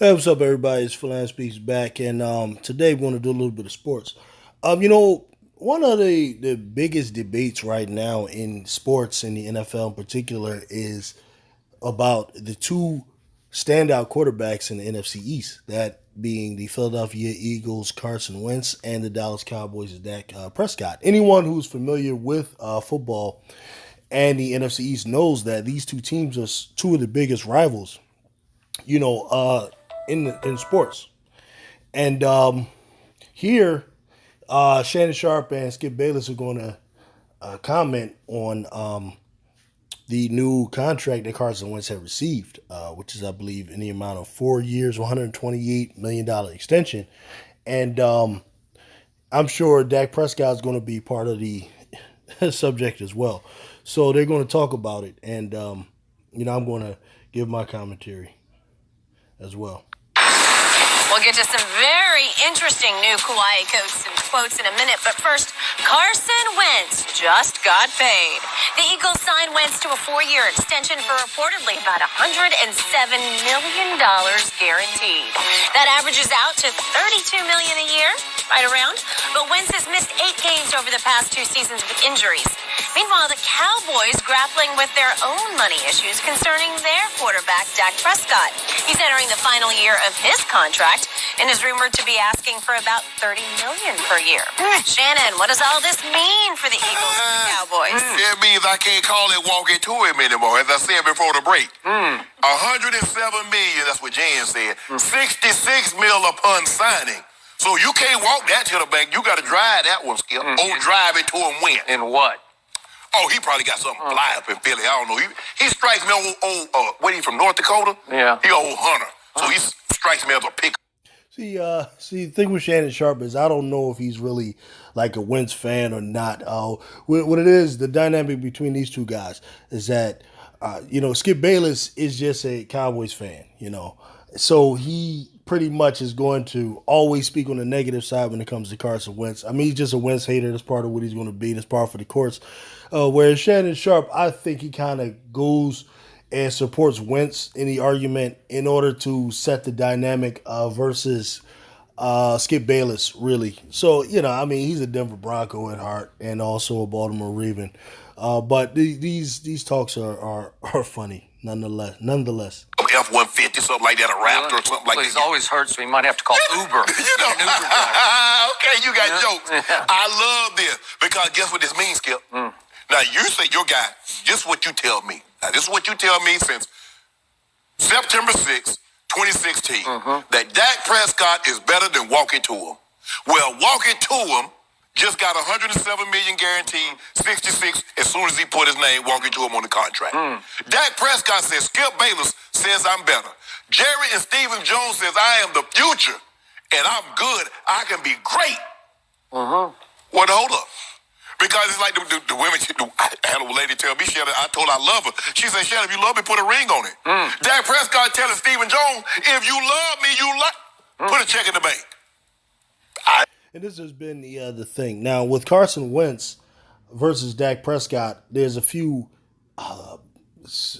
Hey, what's up, everybody? It's Fulan Speaks back, and today we're going to do a little bit of sports. One of the biggest debates right now in sports, in the NFL in particular, is about the two standout quarterbacks in the NFC East. That being the Philadelphia Eagles, Carson Wentz, and the Dallas Cowboys, Dak Prescott. Anyone who's familiar with football and the NFC East knows that these two teams are two of the biggest rivals you know, uh, in sports. And here, Shannon Sharpe and Skip Bayless are going to comment on the new contract that Carson Wentz had received, which is, I believe, in the amount of 4 years, $128 million extension. And I'm sure Dak Prescott is going to be part of the subject as well. So they're going to talk about it. And, I'm going to give my commentary as well. We'll get to some very interesting new Kawhi quotes in a minute, but first, Carson Wentz just got paid. The Eagles signed Wentz to a 4-year extension for reportedly about $107 million guaranteed. That averages out to $32 million a year, right around. But Wentz has missed 8 games over the past 2 seasons with injuries. Meanwhile, the Cowboys grappling with their own money issues concerning their quarterback, Dak Prescott. He's entering the final year of his contract and is rumored to be asking for about $30 million per year. Shannon, what does all this mean for the Eagles and the Cowboys? It means I can't call it walking to him anymore, as I said before the break. $107 million, that's what Jan said. $66 million upon signing. So you can't walk that to the bank. You got to drive that one, Skip. Or drive it to him when. In what? Oh, he probably got something fly up in Philly. I don't know. He strikes me what, he from North Dakota? Yeah. He old hunter. So he strikes me as a pick. See, the thing with Shannon Sharpe is I don't know if he's really like a Wentz fan or not. What it is, the dynamic between these two guys is that, Skip Bayless is just a Cowboys fan, So he pretty much is going to always speak on the negative side when it comes to Carson Wentz. I mean, he's just a Wentz hater. That's part of what he's going to be. That's part for the courts. Whereas Shannon Sharpe, I think he kind of goes and supports Wentz in the argument in order to set the dynamic versus Skip Bayless, really. So, he's a Denver Bronco at heart and also a Baltimore Raven. But these talks are funny, nonetheless. F-150, something like that, a Raptor or something like that. He's always hurt, so he might have to call Uber. Okay, you got jokes. Yeah. I love this because guess what this means, Skip? Now, you say your guy, this is what you tell me. Now, this is what you tell me since September 6th, 2016, that Dak Prescott is better than walking to him. Well, walking to him just got $107 million guaranteed, 66 as soon as he put his name walking to him on the contract. Dak Prescott says, Skip Bayless says I'm better. Jerry and Stephen Jones says I am the future, and I'm good. I can be great. Well, hold up. Because it's like the women, I had a lady tell me, I told her I love her. She said, Shannon, if you love me, put a ring on it. Dak Prescott telling Stephen Jones, if you love me, put a check in the bank. And this has been the thing. Now, with Carson Wentz versus Dak Prescott, there's a few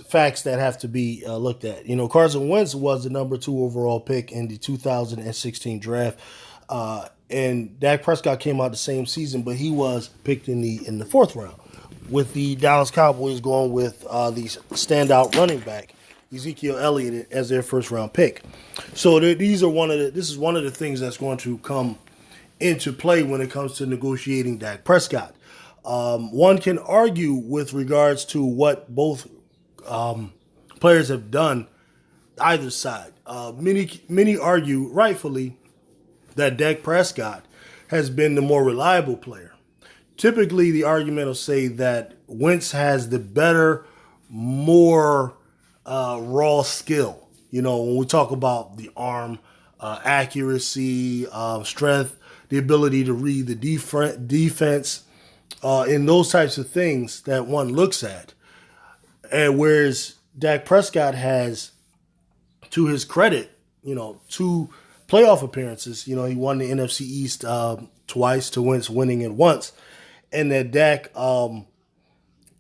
facts that have to be looked at. Carson Wentz was the number 2 overall pick in the 2016 draft. And Dak Prescott came out the same season, but he was picked in the 4th round, with the Dallas Cowboys going with the standout running back, Ezekiel Elliott, as their 1st round pick. So this is one of the things that's going to come into play when it comes to negotiating Dak Prescott. One can argue with regards to what both players have done, either side. Many argue, rightfully, that Dak Prescott has been the more reliable player. Typically, the argument will say that Wentz has the better, more raw skill. When we talk about the arm, accuracy, strength, the ability to read the defense, and those types of things that one looks at. And whereas Dak Prescott has, to his credit, 2 playoff appearances. He won the NFC East twice to Wentz winning it once. And that Dak,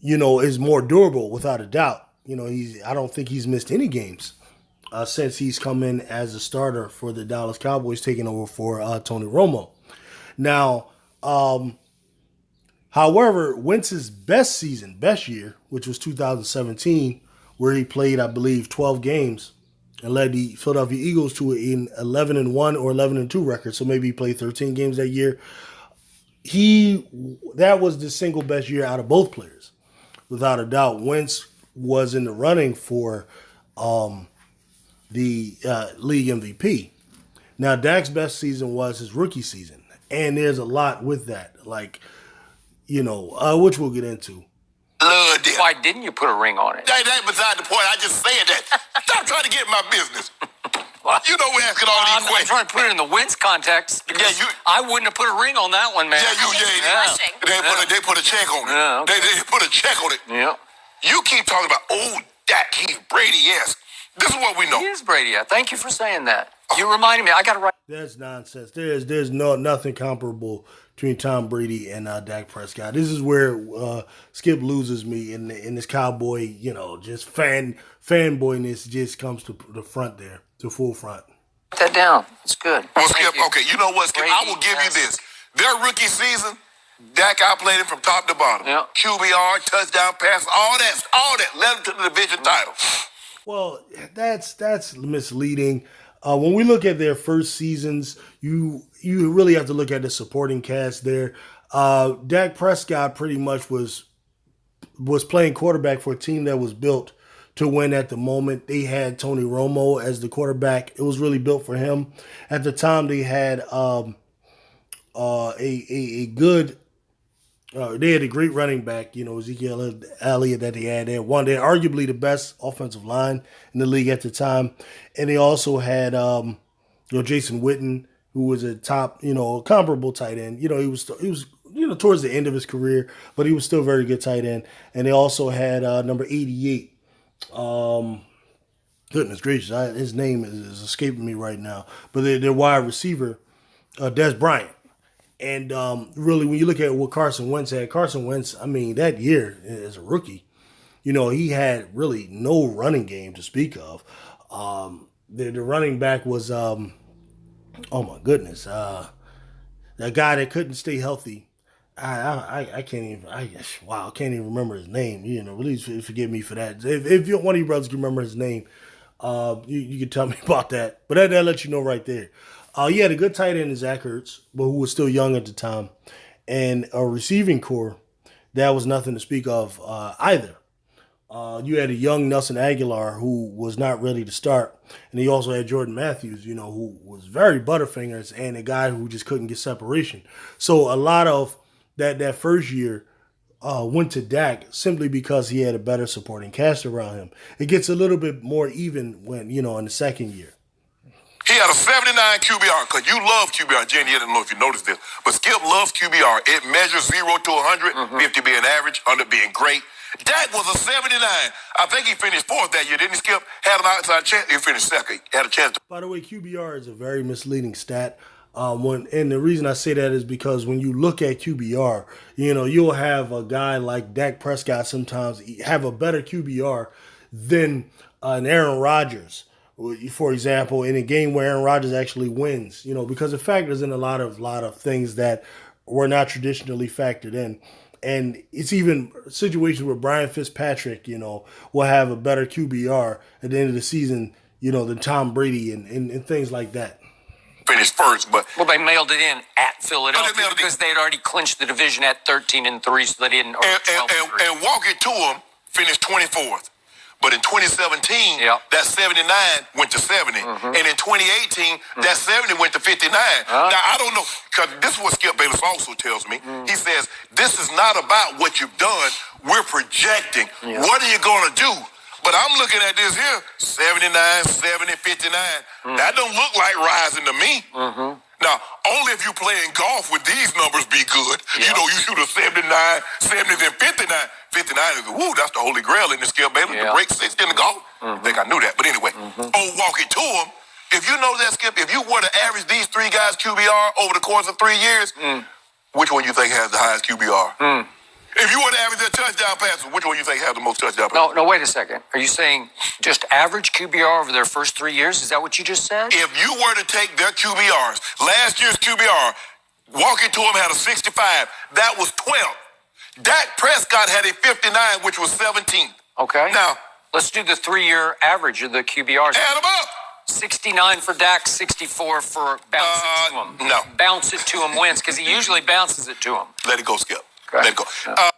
is more durable without a doubt. I don't think he's missed any games since he's come in as a starter for the Dallas Cowboys, taking over for Tony Romo. Now, however, Wentz's best year, which was 2017, where he played, I believe, 12 games and led the Philadelphia Eagles to an 11-1 or 11-2 record. So maybe he played 13 games that year. That was the single best year out of both players, without a doubt. Wentz was in the running for the league MVP. Now, Dak's best season was his rookie season, and there's a lot with that, which we'll get into. Why didn't you put a ring on it? That beside the point. I just said that. Stop trying to get in my business. You know we're asking all these I'm questions. trying to put it in the Wentz context. Because I wouldn't have put a ring on that one, man. They put a check on it. Yeah, okay. They put a check on it. Yeah. You keep talking about, Dak, he's Brady-esque. This is what we know. He is Brady. Thank you for saying that. You reminded me. I got to write. That's nonsense. There's nothing comparable between Tom Brady and Dak Prescott. This is where Skip loses me in this Cowboy, just fanboyness just comes to the front there, to full front. Put that down. It's good. Well, Skip, okay, you know what, Skip? I will give you this. Their rookie season, Dak outplayed him from top to bottom. Yeah. QBR, touchdown pass, all that led him to the division title. Well, that's misleading. When we look at their first seasons, you really have to look at the supporting cast there. Dak Prescott pretty much was playing quarterback for a team that was built to win at the moment. They had Tony Romo as the quarterback. It was really built for him. At the time, they had a good. They had a great running back, Ezekiel Elliott that they had there. They're arguably the best offensive line in the league at the time. And they also had, Jason Witten, who was a top, comparable tight end. He was towards the end of his career, but he was still a very good tight end. And they also had number 88. Goodness gracious, his name is escaping me right now. But their wide receiver, Des Bryant. And really, when you look at what Carson Wentz had, that year as a rookie, he had really no running game to speak of. The running back was, oh my goodness, that guy that couldn't stay healthy. I can't even. I can't even remember his name. Please forgive me for that. If one of you brothers can remember his name, you can tell me about that. But that lets you know right there. You had a good tight end in Zach Ertz, but who was still young at the time, and a receiving core that was nothing to speak of either. You had a young Nelson Aguilar who was not ready to start, and he also had Jordan Matthews, who was very butterfingers and a guy who just couldn't get separation. So a lot of that first year went to Dak simply because he had a better supporting cast around him. It gets a little bit more even when in the second year. He had a 79 QBR, because you love QBR. Jenny, I don't know if you noticed this, but Skip loves QBR. It measures 0 to 100, 50 being average, 100 being great. Dak was a 79. I think he finished fourth that year, didn't he, Skip? Had an outside chance. He finished second. Had a chance. By the way, QBR is a very misleading stat. And the reason I say that is because when you look at QBR, you'll have a guy like Dak Prescott sometimes have a better QBR than an Aaron Rodgers, for example, in a game where Aaron Rodgers actually wins, because it factors in a lot of things that were not traditionally factored in. And it's even situations where Brian Fitzpatrick, will have a better QBR at the end of the season, than Tom Brady and things like that. Finished first, but they mailed it in at Philadelphia because they had already clinched the division at 13-3, so they didn't. And walk it to him, finished 24th. But in 2017, that 79 went to 70. And in 2018, that 70 went to 59. Now, I don't know, because this is what Skip Bayless also tells me. He says, this is not about what you've done. We're projecting. What are you going to do? But I'm looking at this here, 79, 70, 59. That don't look like rising to me. Now, only if you play in golf would these numbers be good. You shoot a 79, 70, then 59. 59 is, that's the holy grail in the Skip Bayless. To break 60 in the golf. I think I knew that. But anyway, walk it to him. If you know that, Skip, if you were to average these three guys' QBR over the course of 3 years, which one you think has the highest QBR? If you want to average their touchdown passes, which one you think has the most touchdown passes? No, wait a second. Are you saying just average QBR over their first 3 years? Is that what you just said? If you were to take their QBRs, last year's QBR, walking to him had a 65. That was 12th. Dak Prescott had a 59, which was 17th. Okay. Now, let's do the 3-year average of the QBRs. add them up. 69 for Dak, 64 for bounce it to him. No. Bounce it to him wins, because he usually bounces it to him. Let it go, Skip. Okay. Let it go.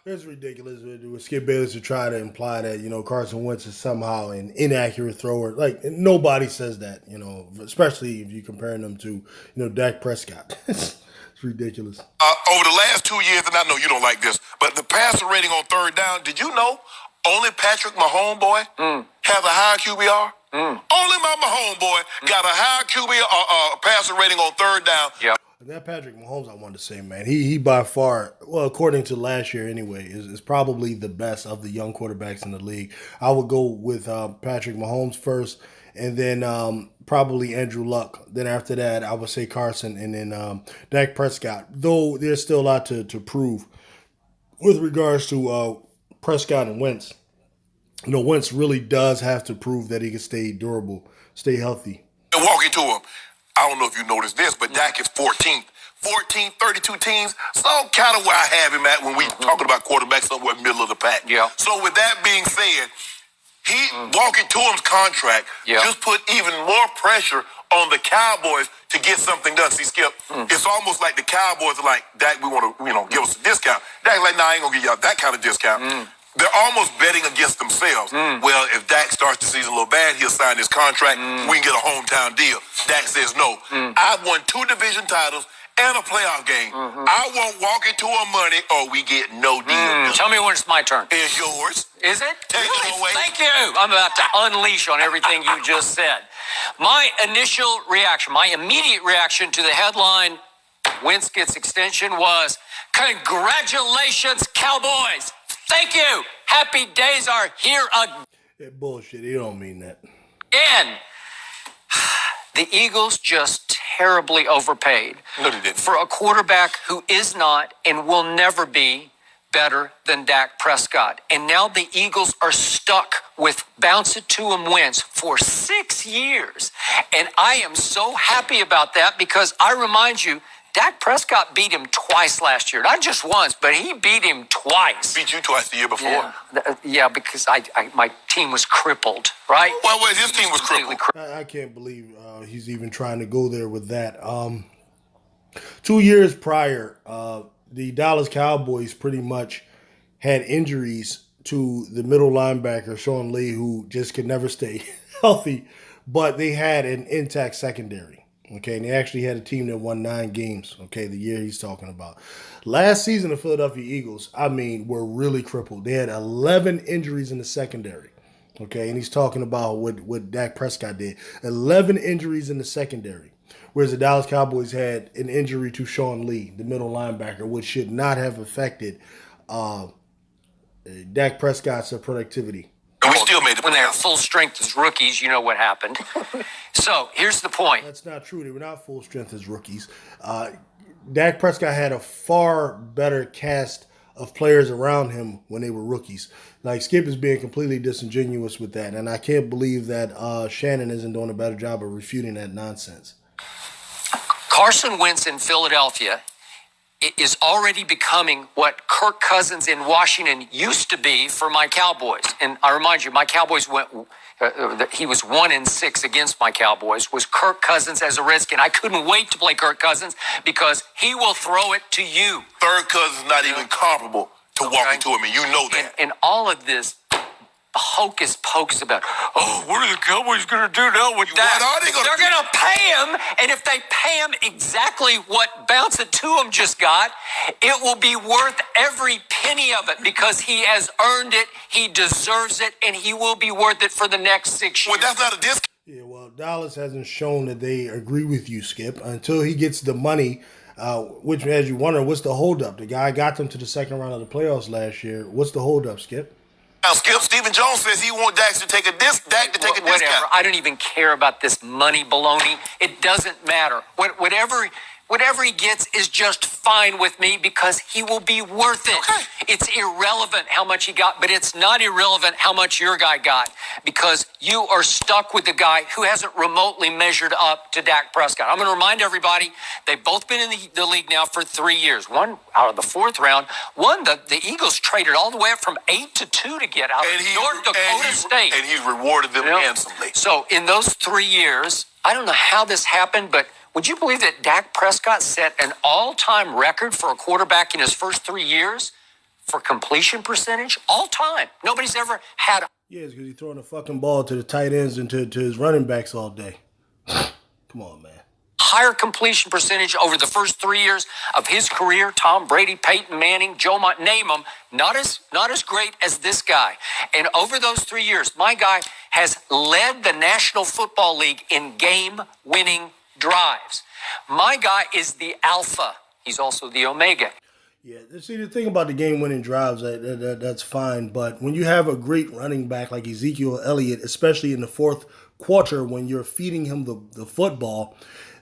It's ridiculous with Skip Bayless to try to imply that, Carson Wentz is somehow an inaccurate thrower. Like, nobody says that, especially if you're comparing them to, Dak Prescott. It's ridiculous. Over the last 2 years, and I know you don't like this, but the passer rating on third down, did you know only Patrick Mahomes boy has a higher QBR? Only my Mahomes boy got a higher QBR passer rating on third down. Yep. That Patrick Mahomes, I wanted to say, man, he by far, well, according to last year anyway, is probably the best of the young quarterbacks in the league. I would go with Patrick Mahomes first, and then probably Andrew Luck. Then after that, I would say Carson, and then Dak Prescott. Though there's still a lot to prove with regards to Prescott and Wentz. Wentz really does have to prove that he can stay durable, stay healthy. Walking to him. I don't know if you noticed this, but Dak is 14th. 14, 32 teams. So kind of where I have him at when we talking about quarterbacks somewhere middle of the pack. Yeah. So with that being said, he walking to him's contract just put even more pressure on the Cowboys to get something done. See, Skip, it's almost like the Cowboys are like, Dak, we want to, give us a discount. Dak's like, nah, I ain't gonna give y'all that kind of discount. They're almost betting against themselves. Well, if Dak starts the season a little bad, he'll sign his contract. We can get a hometown deal. Dak says no. I've won 2 division titles and a playoff game. I won't walk into a money or we get no deal. Tell me when it's my turn. It's yours. Is it? Take it away. Thank you. I'm about to unleash on everything you just said. My initial reaction, my immediate reaction to the headline, Wentz gets extension, was congratulations, Cowboys. Thank you. Happy days are here again. Yeah, bullshit. You don't mean that. The Eagles just terribly overpaid No, they didn't. for a quarterback who is not and will never be better than Dak Prescott. And now the Eagles are stuck with bounce it to him Wentz for 6 years. And I am so happy about that, because I remind you, Dak Prescott beat him twice last year. Not just once, but he beat him twice. Beat you twice the year before. Yeah, because my team was crippled, right? Well, his team was crippled. I can't believe he's even trying to go there with that. 2 years prior, the Dallas Cowboys pretty much had injuries to the middle linebacker, Sean Lee, who just could never stay healthy, but they had an intact secondary. Okay, and they actually had a team that won 9 games, okay, the year he's talking about. Last season, the Philadelphia Eagles, were really crippled. They had 11 injuries in the secondary, okay, and he's talking about what Dak Prescott did. 11 injuries in the secondary, whereas the Dallas Cowboys had an injury to Sean Lee, the middle linebacker, which should not have affected Dak Prescott's productivity. And we still made the When they're playoffs. full strength as rookies, you know what happened. So here's the point. That's not true. They were not full strength as rookies. Dak Prescott had a far better cast of players around him when they were rookies. Like, Skip is being completely disingenuous with that, and I can't believe that Shannon isn't doing a better job of refuting that nonsense. Carson Wentz in Philadelphia is already becoming what Kirk Cousins in Washington used to be for my Cowboys. And I remind you, my Cowboys he was 1-6 against my Cowboys, was Kirk Cousins as a Redskin. I couldn't wait to play Kirk Cousins because he will throw it to you. Third cousin's not even comparable to walking to him, and you know that. And all of this hocus pocus about, what are the Cowboys going to do now with that? What are they gonna They're do? going to pay him, and if they pay him exactly what Bounce It To Him just got, it will be worth every penny of it, because he has earned it, he deserves it, and he will be worth it for the next 6 years. Well, that's not a discount. Yeah, well, Dallas hasn't shown that they agree with you, Skip, until he gets the money, which has you wonder, what's the holdup? The guy got them to the second round of the playoffs last year. What's the holdup, Skip? Now, Skip, Stephen Jones says he wants Dak to take a discount. Whatever. I don't even care about this money baloney. It doesn't matter. Whatever Whatever he gets is just fine with me because he will be worth it. Okay. It's irrelevant how much he got, but it's not irrelevant how much your guy got because you are stuck with the guy who hasn't remotely measured up to Dak Prescott. I'm going to remind everybody, they've both been in the league now for 3 years. One out of the fourth round. One, the Eagles traded all the way up from 8 to 2 to get out of North Dakota State. And he's rewarded them handsomely. So in those 3 years, I don't know how this happened, but would you believe that Dak Prescott set an all-time record for a quarterback in his first 3 years for completion percentage? All time. Nobody's ever had. Yeah, it's because he's throwing the fucking ball to the tight ends and to his running backs all day. Come on, man. Higher completion percentage over the first 3 years of his career. Tom Brady, Peyton Manning, Joe Mont, name them. Not as great as this guy. And over those 3 years, my guy has led the National Football League in game-winning drives. My guy is the alpha. He's also the omega. Yeah, see, the thing about the game-winning drives, that's fine. But when you have a great running back like Ezekiel Elliott, especially in the fourth quarter when you're feeding him the football,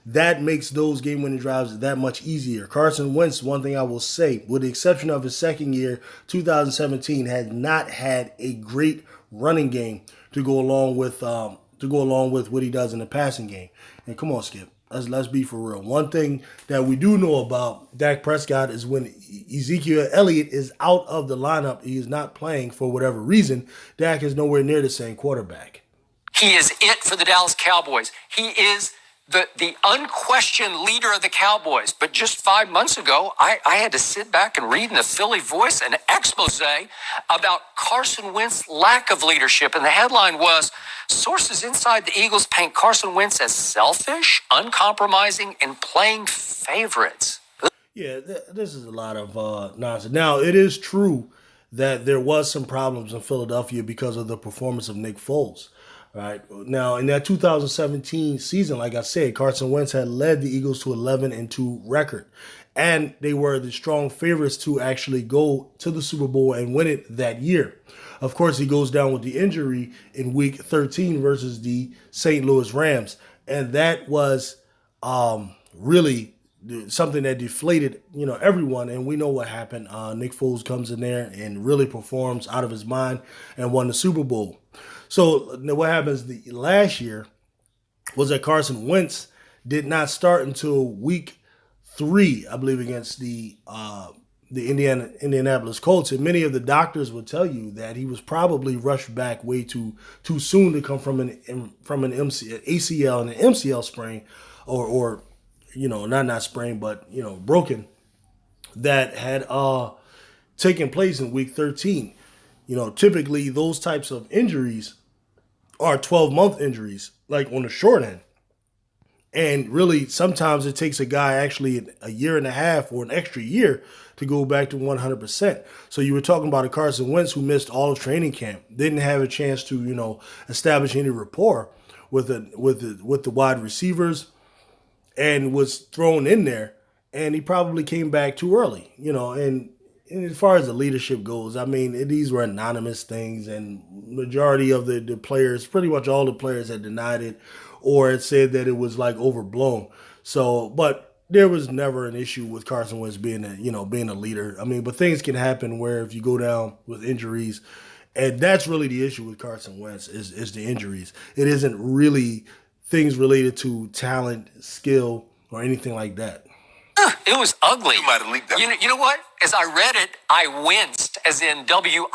that makes those game-winning drives that much easier. Carson Wentz, one thing I will say, with the exception of his second year, 2017, had not had a great running game to go along with what he does in the passing game. And come on, Skip, let's be for real. One thing that we do know about Dak Prescott is when Ezekiel Elliott is out of the lineup, he is not playing for whatever reason, Dak is nowhere near the same quarterback. He is it for the Dallas Cowboys. He is the unquestioned leader of the Cowboys. But just 5 months ago, I had to sit back and read in the Philly Voice an expose about Carson Wentz's lack of leadership. And the headline was, sources inside the Eagles paint Carson Wentz as selfish, uncompromising, and playing favorites. Yeah, this is a lot of nonsense. Now, it is true that there was some problems in Philadelphia because of the performance of Nick Foles. Right now, in that 2017 season, like I said, Carson Wentz had led the Eagles to 11-2 record, and they were the strong favorites to actually go to the Super Bowl and win it that year. Of course, he goes down with the injury in Week 13 versus the St. Louis Rams, and that was really something that deflated, everyone. And we know what happened. Nick Foles comes in there and really performs out of his mind and won the Super Bowl. So what happens last year was that Carson Wentz did not start until Week 3, I believe, against the Indianapolis Colts. And many of the doctors would tell you that he was probably rushed back way too soon to come from an ACL and an MCL sprain, or not sprain, but broken, that had taken place in Week 13. Typically those types of injuries are 12-month injuries, like on the short end. And really, sometimes it takes a guy actually a year and a half or an extra year to go back to 100%. So you were talking about a Carson Wentz who missed all of training camp, didn't have a chance to, establish any rapport with the wide receivers, and was thrown in there, and he probably came back too early, and as far as the leadership goes, I mean, these were anonymous things, and majority of the players, pretty much all the players, had denied it or had said that it was like overblown. So, but there was never an issue with Carson Wentz being a leader. I mean, but things can happen where if you go down with injuries, and that's really the issue with Carson Wentz is the injuries. It isn't really things related to talent, skill, or anything like that. It was ugly. You might have leaked that. You know what? As I read it, I winced, as in WINCED,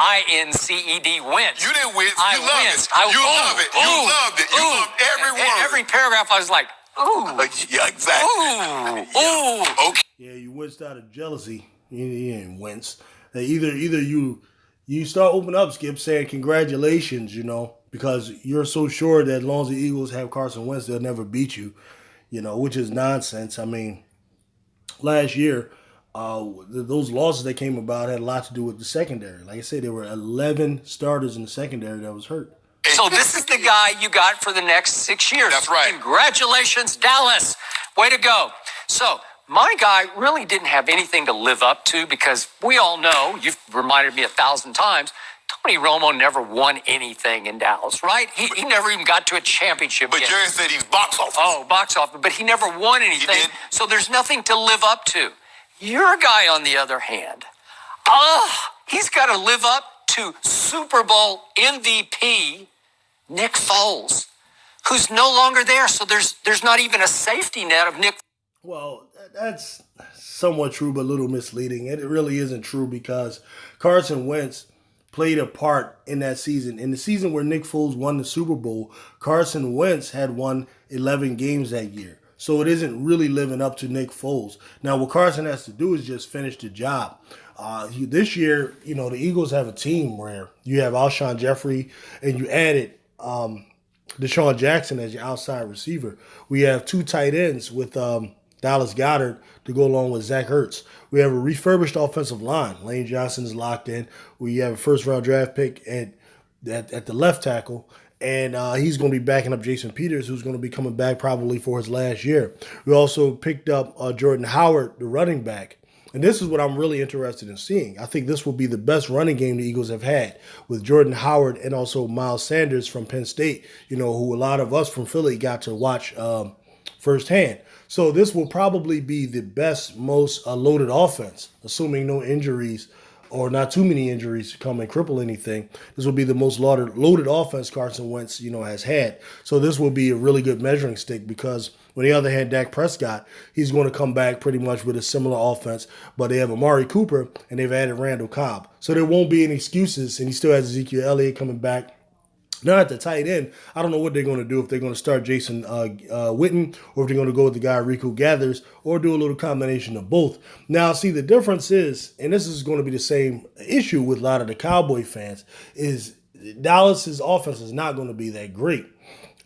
winced. You didn't wince. I You loved winced. it. You loved it. You loved it. You loved every word. Every paragraph, I was like, ooh. Yeah, exactly. Ooh. Ooh. Okay. Yeah, you winced out of jealousy. You didn't wince. Either you start opening up, Skip, saying congratulations, because you're so sure that as long as the Eagles have Carson Wentz, they'll never beat you, which is nonsense. I mean, last year, those losses that came about had a lot to do with the secondary. Like I said, there were 11 starters in the secondary that was hurt. So this is the guy you got for the next 6 years. That's right. Congratulations, Dallas. Way to go. So my guy really didn't have anything to live up to because we all know, you've reminded me 1,000 times, Tony Romo never won anything in Dallas, right? He never even got to a championship But game. Jerry said he's box office. Oh, box office, but he never won anything. He did. So there's nothing to live up to. Your guy, on the other hand, he's got to live up to Super Bowl MVP Nick Foles, who's no longer there. So there's not even a safety net of Nick. Well, that's somewhat true, but a little misleading. It really isn't true because Carson Wentz played a part in that season. In the season where Nick Foles won the Super Bowl, Carson Wentz had won 11 games that year. So it isn't really living up to Nick Foles. Now, what Carson has to do is just finish the job. This year, the Eagles have a team where you have Alshon Jeffrey and you added Deshaun Jackson as your outside receiver. We have 2 tight ends with Dallas Goedert to go along with Zach Ertz. We have a refurbished offensive line. Lane Johnson is locked in. We have a first-round draft pick at the left tackle. And he's going to be backing up Jason Peters, who's going to be coming back probably for his last year. We also picked up Jordan Howard, the running back. And this is what I'm really interested in seeing. I think this will be the best running game the Eagles have had with Jordan Howard and also Miles Sanders from Penn State, who a lot of us from Philly got to watch firsthand. So this will probably be the best, most loaded offense, assuming no injuries or not too many injuries to come and cripple anything. This will be the most loaded offense Carson Wentz, has had. So this will be a really good measuring stick because on the other hand, Dak Prescott, he's going to come back pretty much with a similar offense, but they have Amari Cooper and they've added Randall Cobb. So there won't be any excuses, and he still has Ezekiel Elliott coming back. Now at the tight end, I don't know what they're going to do, if they're going to start Jason Witten or if they're going to go with the guy Rico Gathers or do a little combination of both. Now, see, the difference is, and this is going to be the same issue with a lot of the Cowboy fans, is Dallas's offense is not going to be that great.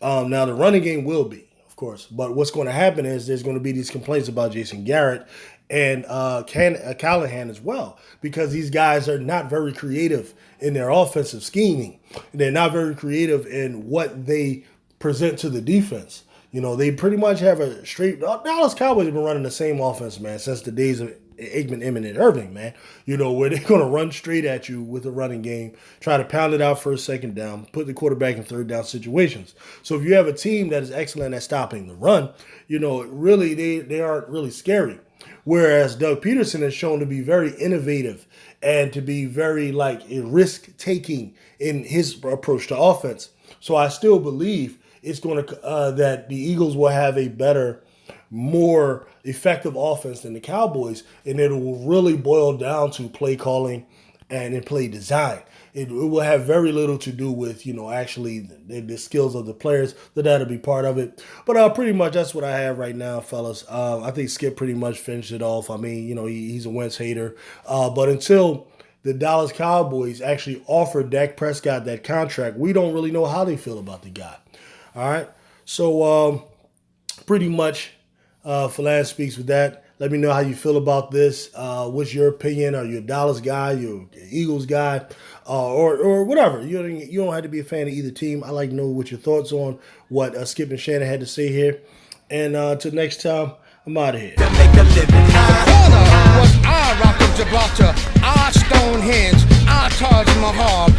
Now, the running game will be, of course, but what's going to happen is there's going to be these complaints about Jason Garrett and Callahan as well, because these guys are not very creative in their offensive scheming. They're not very creative in what they present to the defense. They pretty much have a straight. Dallas Cowboys have been running the same offense, man, since the days of Aikman, Emmett, and Irving, man. Where they're going to run straight at you with a running game, try to pound it out for a second down, put the quarterback in third down situations. So if you have a team that is excellent at stopping the run, really they aren't really scary. Whereas Doug Peterson has shown to be very innovative and to be very risk-taking in his approach to offense. So I still believe it's going to that the Eagles will have a better, more effective offense than the Cowboys, and it will really boil down to play calling and in play design. It will have very little to do with, actually the skills of the players. That'll be part of it. But pretty much that's what I have right now, fellas. I think Skip pretty much finished it off. I mean, he's a Wentz hater. But until the Dallas Cowboys actually offered Dak Prescott that contract, we don't really know how they feel about the guy. All right? So pretty much Fulan Speaks with that. Let me know how you feel about this. What's your opinion? Are you a Dallas guy? You're an Eagles guy? Or whatever. You don't have to be a fan of either team. I like to know what your thoughts on what Skip and Shannon had to say here. And till next time, I'm out of here. To make a living. Corner was our Rock of Gibraltar, our Stonehenge, our Taj Mahal.